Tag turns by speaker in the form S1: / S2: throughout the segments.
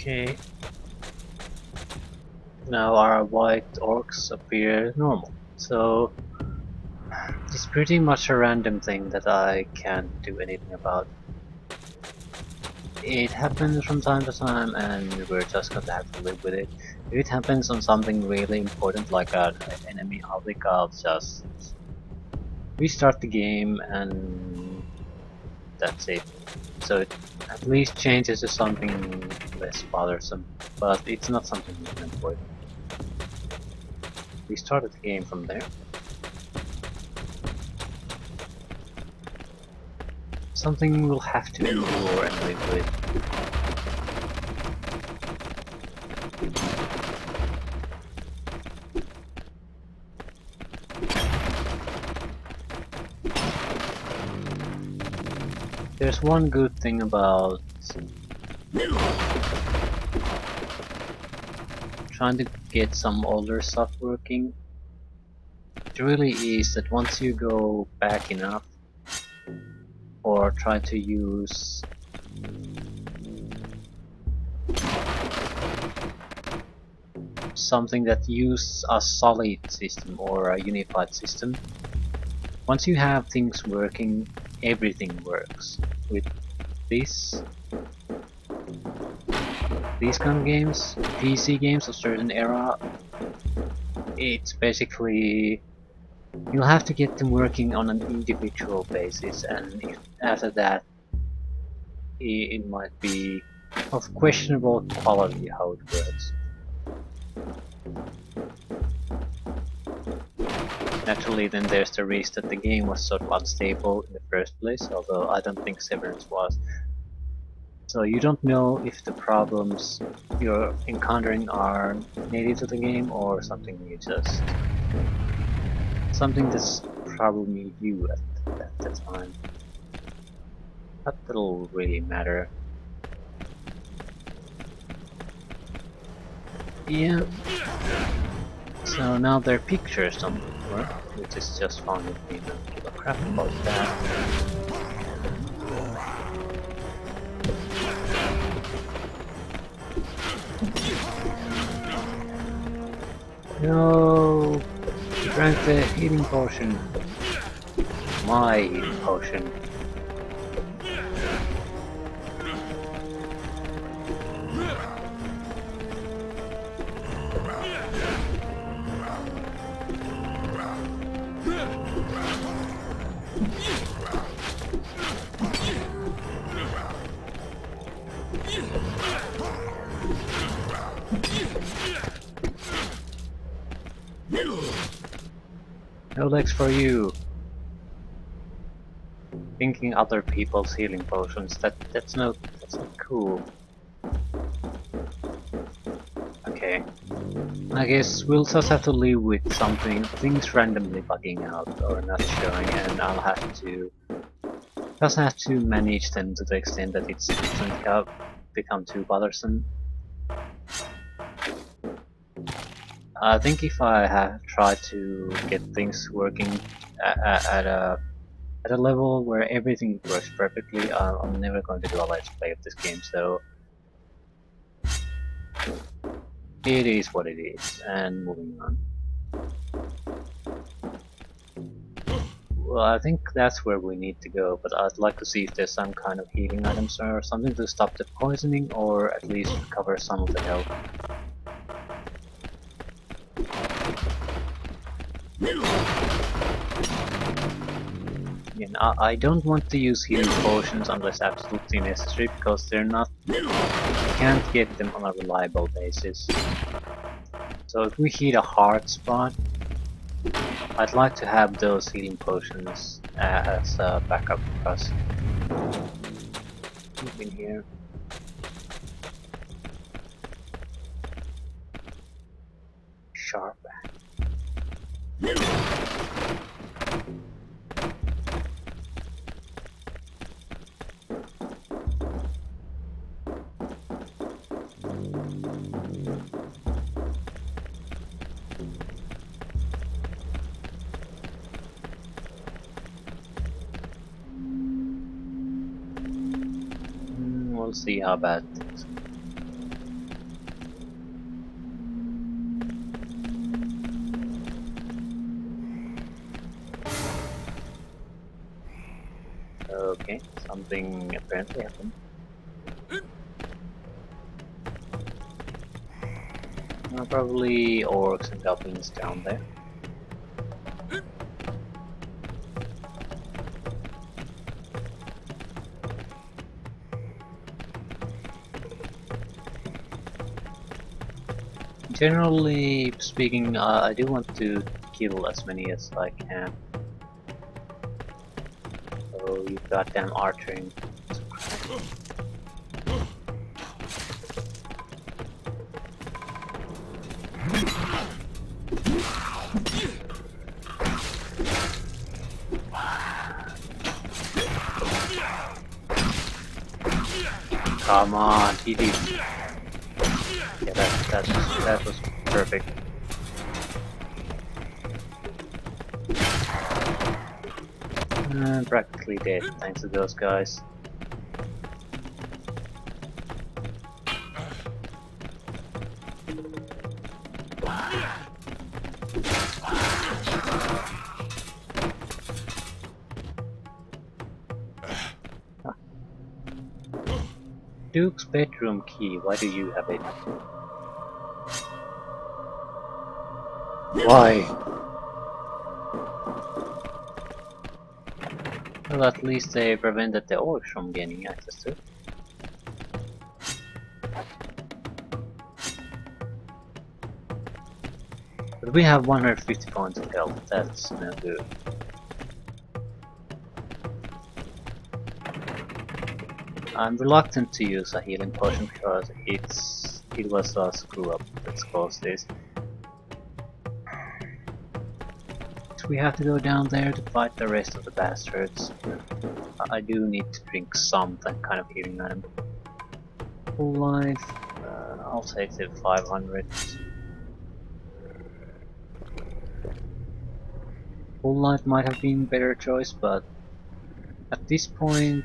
S1: Okay, now our white orcs appear normal. So it's pretty much a random thing that I can't do anything about. It happens from time to time and we're just going to have to live with it. If it happens on something really important like an enemy, I think I'll just restart the game and that's it. So it at least changes to something less bothersome, but it's not something really important. We started the game from there. Something we'll have to endure and live with. There's one good thing about trying to get some older stuff working. It really is that once you go back enough or try to use something that uses a solid system or a unified system, once you have things working, everything works. With these kind of games, PC games of certain era, it's basically you'll have to get them working on an individual basis, and if after that it might be of questionable quality how it works. Naturally, then there's the risk that the game was sort of unstable in the first place, although I don't think Severance was. So you don't know if the problems you're encountering are native to the game or something that's probably you at the time. But that'll really matter. Yeah. So now their pictures don't work, which is just fine with me. Don't give a crap about that. No! He drank the healing potion. My healing potion. No legs for you. Drinking other people's healing potions, that's not cool. Okay. I guess we'll just have to live with things randomly bugging out or not showing, and I'll have to just have to manage them to the extent that it doesn't become too bothersome. I think if I have tried to get things working at a level where everything works perfectly, I'm never going to do a let's play of this game, so it is what it is, and moving on. Well, I think that's where we need to go, but I'd like to see if there's some kind of healing items or something to stop the poisoning, or at least recover some of the health. Again, I don't want to use healing potions unless absolutely necessary, because they're not. You can't get them on a reliable basis. So if we hit a hard spot, I'd like to have those healing potions as a backup for us. Move in here. Sharp. We'll see how bad things. Something apparently happened. Probably orcs and goblins down there. Generally speaking, I do want to kill as many as I can. So you goddamn archering. Come on, GG. Yeah, that was perfect. Practically dead, thanks to those guys. Duke's bedroom key, why do you have it? Why? Well, at least they prevented the orcs from gaining access to it. But we have 150 points of health, that's no good. I'm reluctant to use a healing potion because it was a screw up that's caused this. So we have to go down there to fight the rest of the bastards. I do need to drink some kind of healing item. Full life, I'll take the 500. Full life might have been a better choice, but at this point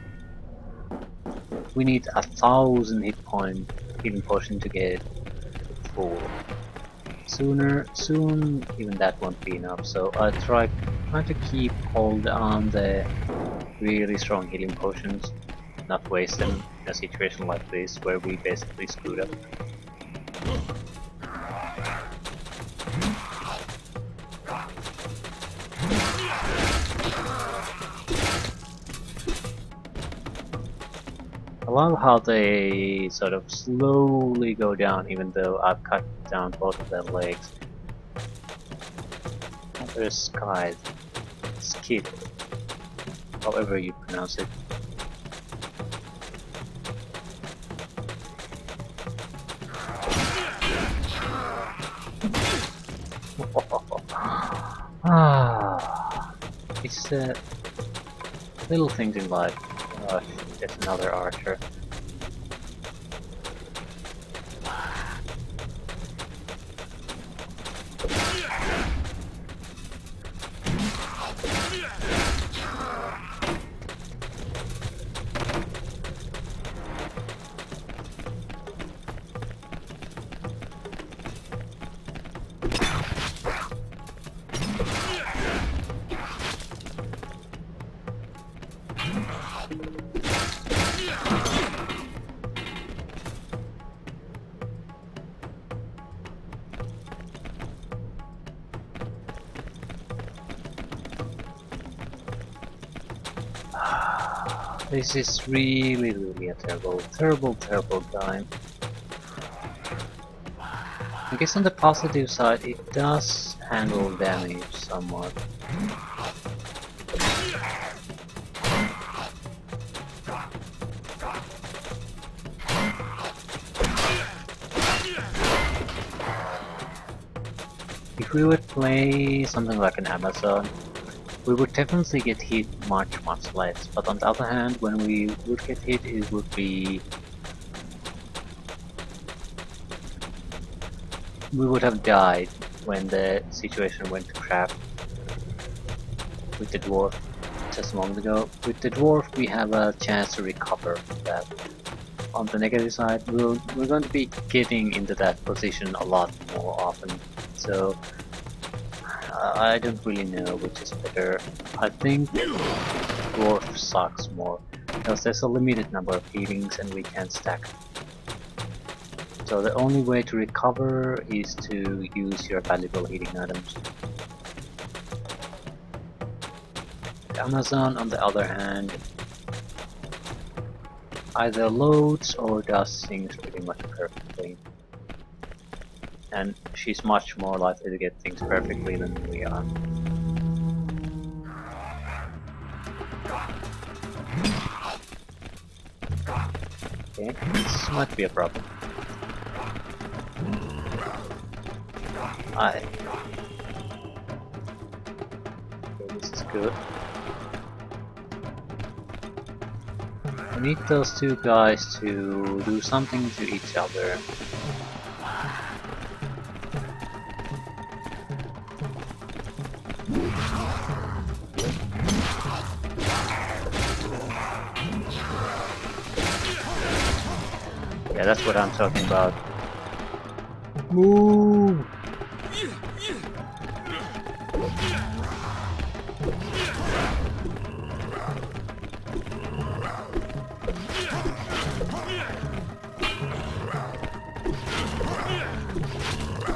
S1: we need 1,000 hit point healing potion to get it full. Soon even that won't be enough, so I try to keep hold on the really strong healing potions, not waste them in a situation like this where we basically screwed up. I love how they sort of slowly go down even though I've cut down both of their legs. There's Sky, Skid, however you pronounce it. It's little things in life. There's another archer. This is really a terrible time. I guess on the positive side it does handle damage somewhat. If we would play something like an Amazon, we would definitely get hit much less, but on the other hand, when we would get hit, it would be... we would have died when the situation went to crap with the dwarf just a moment ago. With the dwarf, we have a chance to recover from that. On the negative side, we're going to be getting into that position a lot more often, so I don't really know which is better. I think dwarf sucks more. because there's a limited number of healings and we can't stack them. So the only way to recover is to use your valuable healing items. Amazon, on the other hand, either loads or does things pretty much perfectly. And she's much more likely to get things perfectly than we are. Okay, this might be a problem. Okay, this is good. I need those two guys to do something to each other. Yeah, that's what I'm talking about. Move!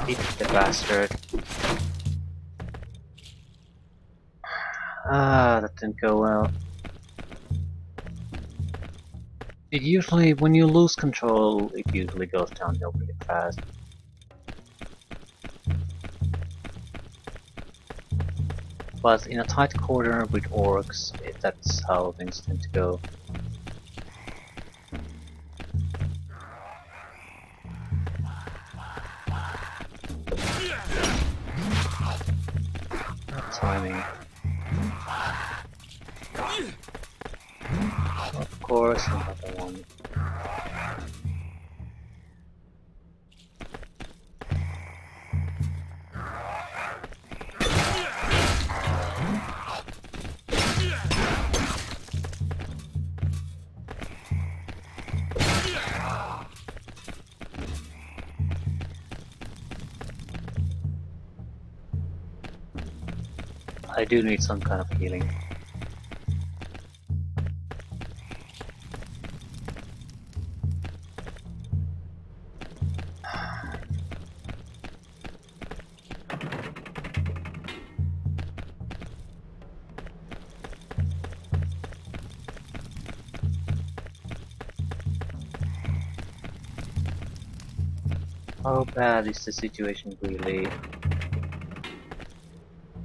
S1: Eat the bastard. Ah, that didn't go well. It usually, when you lose control, it usually goes downhill pretty fast. But in a tight corner with orcs, that's how things tend to go. Timing. Of course, another one. I do need some kind of healing. How bad is the situation really?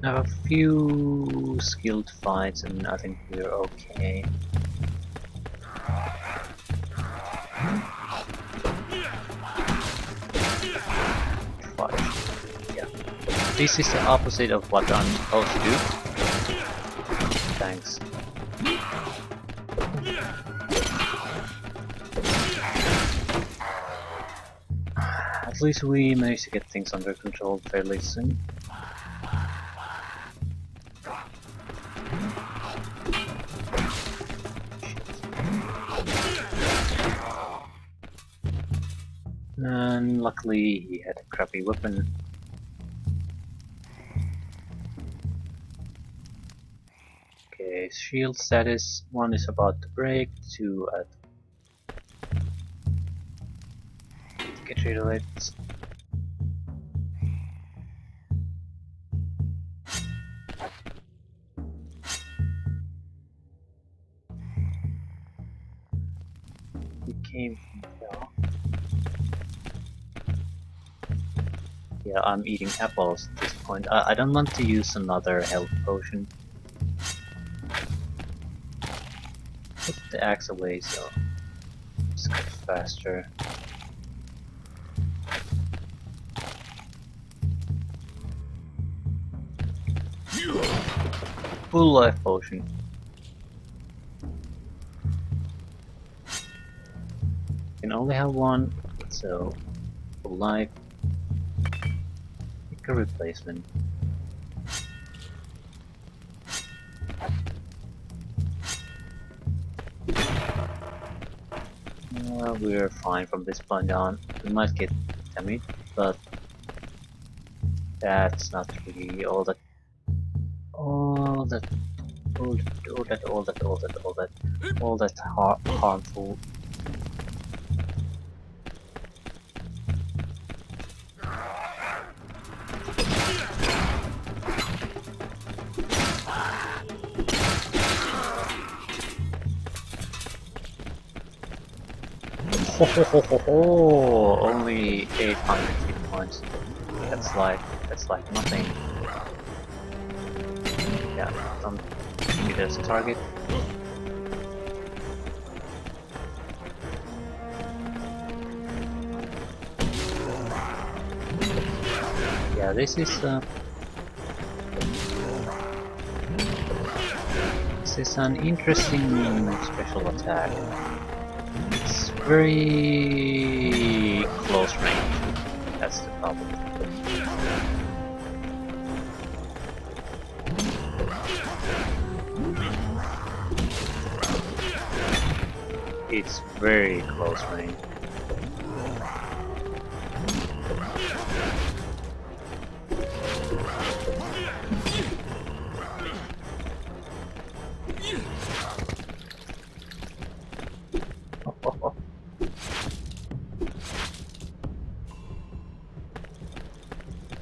S1: I have a few skilled fights and I think we're okay. Yeah. This is the opposite of what I'm supposed to do. Thanks. At least we managed to get things under control fairly soon. And luckily he had a crappy weapon. Okay, shield status, 1 is about to break, 2 at... Get rid of it. We came from there. Yeah, I'm eating apples at this point. I don't want to use another health potion. Put the axe away so it's faster. Full life potion. Can only have one, so full life. Pick a replacement. We're fine from this point on. We might get damage, but that's not really all that all that harmful. Only 800 hit points. That's like nothing. Yeah, don't give me this target. Yeah, this is an interesting special attack. It's very close range. That's the problem. It's very close range.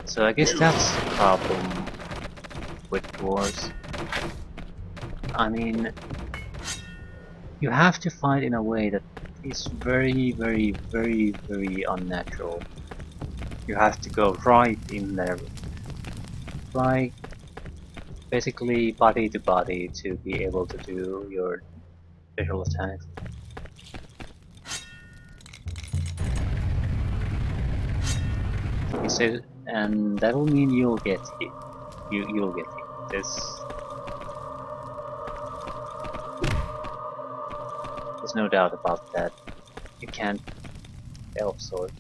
S1: So I guess that's the problem with dwarves. I mean, you have to fight in a way that is very unnatural. You have to go right in there, like basically body to body to be able to do your visual attacks. So, and that will mean you'll get hit. You'll get hit. There's no doubt about that. You can't help sword.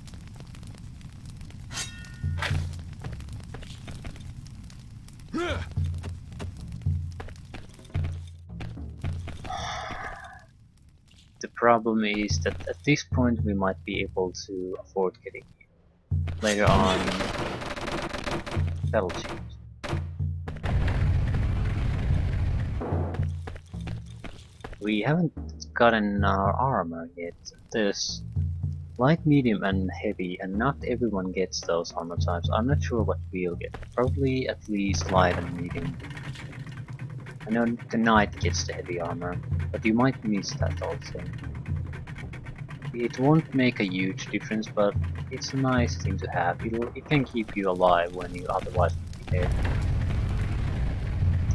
S1: The problem is that at this point we might be able to afford getting hit. Later on, that'll change. We haven't gotten our armor yet. There's light, medium and heavy, and not everyone gets those armor types. I'm not sure what we'll get. Probably at least light and medium. I know the knight gets the heavy armor, but you might miss that also. It won't make a huge difference, but it's a nice thing to have. It can keep you alive when you otherwise would be dead.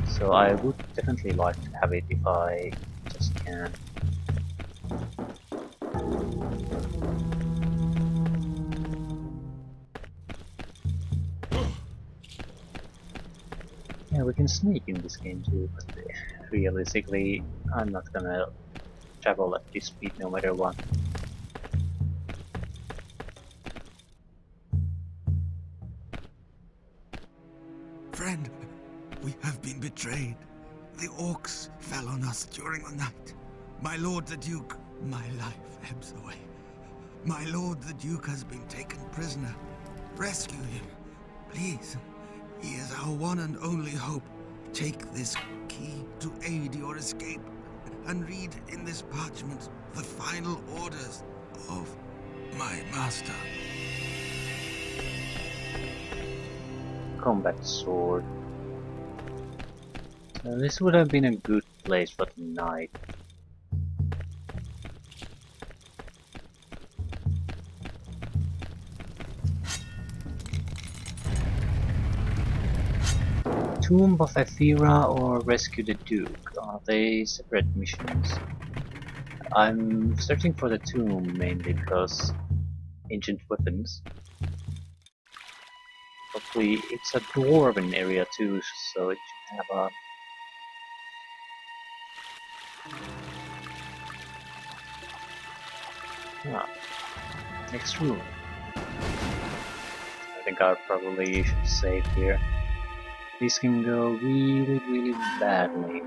S1: So I would definitely like to have it if I just can. Yeah, we can sneak in this game too, but realistically, I'm not gonna travel at this speed no matter what.
S2: Friend, we have been betrayed. The orcs fell on us during the night. My lord the Duke, my life ebbs away. My lord the Duke has been taken prisoner. Rescue him, please. He is our one and only hope. Take this key to aid your escape, and read in this parchment the final orders of my master.
S1: Combat sword. This would have been a good place for the knight. Tomb of Ephira or Rescue the Duke? Are they separate missions? I'm searching for the tomb mainly because ancient weapons. Hopefully it's a dwarven area too, so it should have a... Next room. I think I probably should save here. This can go really badly.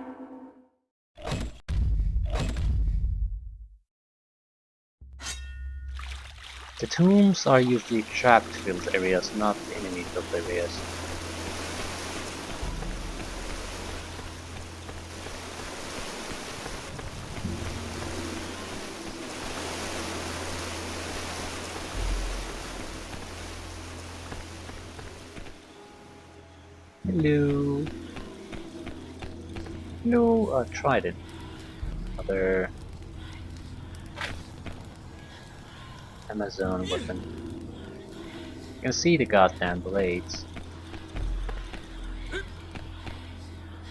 S1: The tombs are usually trapped-filled areas, not enemy-filled areas. Hello. No, trident. Other Amazon weapon. You can see the goddamn blades.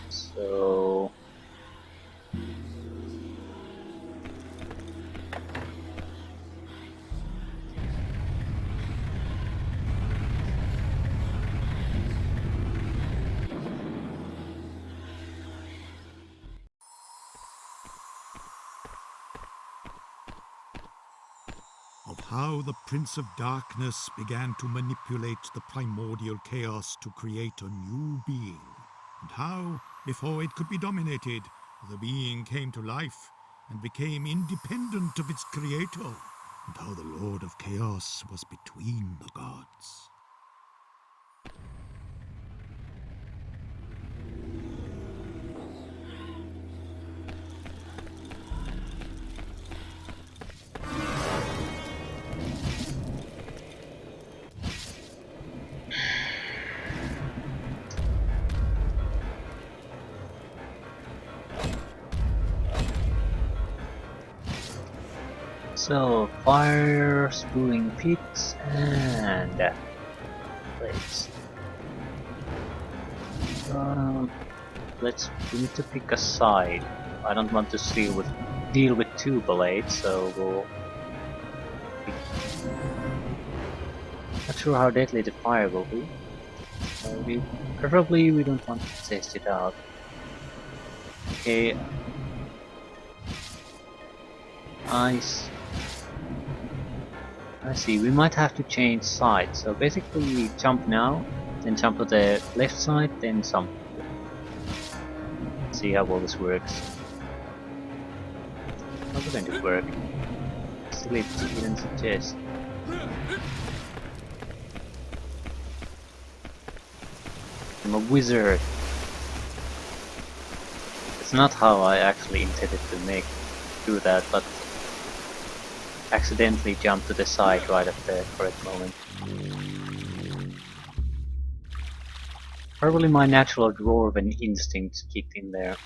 S1: So
S2: Of how the Prince of Darkness began to manipulate the primordial chaos to create a new being, and how, before it could be dominated, the being came to life and became independent of its creator, and how the Lord of Chaos was between the gods.
S1: fire, spewing pits, and blades. We need to pick a side. I don't want to deal with two blades, so we'll. Not sure how deadly the fire will be. Preferably we don't want to test it out. Okay. Nice. I see, we might have to change sides. So basically jump now, then jump to the left side, then jump. See how well this works. How's it going to work? Still it didn't suggest. I'm a wizard. It's not how I actually intended to do that, but accidentally jumped to the side right at the correct moment. Probably my natural dwarven instincts kicked in there.